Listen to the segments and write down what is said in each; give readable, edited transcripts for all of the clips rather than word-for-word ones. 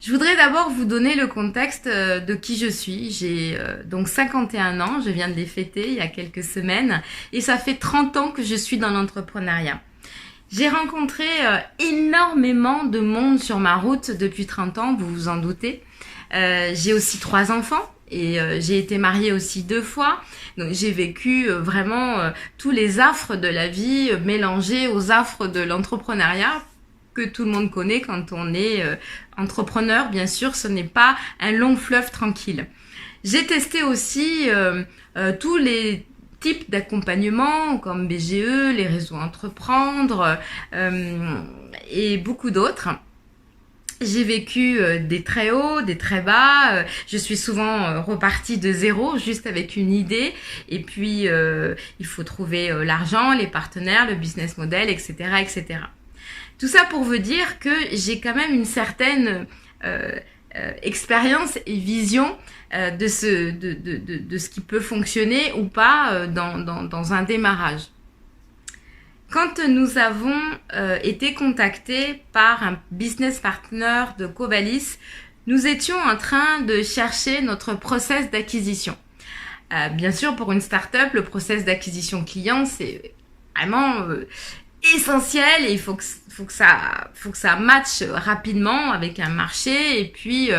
Je voudrais d'abord vous donner le contexte de qui je suis. J'ai donc 51 ans, je viens de les fêter il y a quelques semaines et ça fait 30 ans que je suis dans l'entrepreneuriat. J'ai rencontré énormément de monde sur ma route depuis 30 ans, vous vous en doutez. J'ai aussi 3 enfants et j'ai été mariée aussi 2 fois. Donc j'ai vécu vraiment tous les affres de la vie mélangés aux affres de l'entrepreneuriat que tout le monde connaît quand on est entrepreneur. Bien sûr, ce n'est pas un long fleuve tranquille. J'ai testé aussi tous les types d'accompagnement comme BGE, les réseaux entreprendre et beaucoup d'autres. J'ai vécu des très hauts, des très bas. Je suis souvent repartie de zéro, juste avec une idée. Et puis, il faut trouver l'argent, les partenaires, le business model, etc., etc. Tout ça pour vous dire que j'ai quand même une certaine expérience et vision de ce qui peut fonctionner ou pas dans un démarrage. Quand nous avons été contactés par un business partner de Covalis, nous étions en train de chercher notre process d'acquisition. Bien sûr, pour une start-up, le process d'acquisition client, c'est vraiment essentiel et il faut que ça matche rapidement avec un marché et puis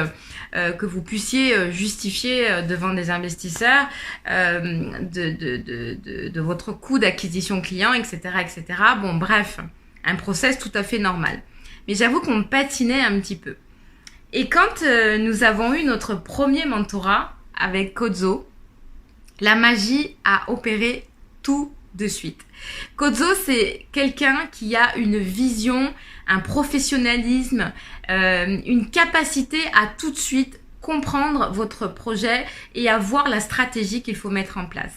que vous puissiez justifier devant des investisseurs de votre coût d'acquisition client, etc., etc. Bon, bref, un process tout à fait normal. Mais j'avoue qu'on patinait un petit peu. Et quand nous avons eu notre premier mentorat avec Kozo, la magie a opéré tout de suite. Kozo, c'est quelqu'un qui a une vision, un professionnalisme, une capacité à tout de suite comprendre votre projet et à voir la stratégie qu'il faut mettre en place.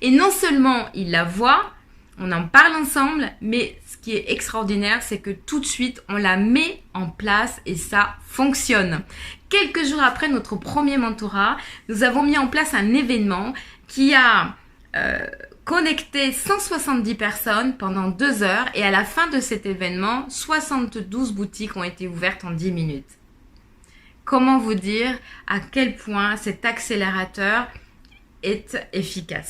Et non seulement il la voit, on en parle ensemble, mais ce qui est extraordinaire, c'est que tout de suite, on la met en place et ça fonctionne. Quelques jours après notre premier mentorat, nous avons mis en place un événement qui a connecté 170 personnes pendant 2 heures et à la fin de cet événement, 72 boutiques ont été ouvertes en 10 minutes. Comment vous dire à quel point cet accélérateur est efficace?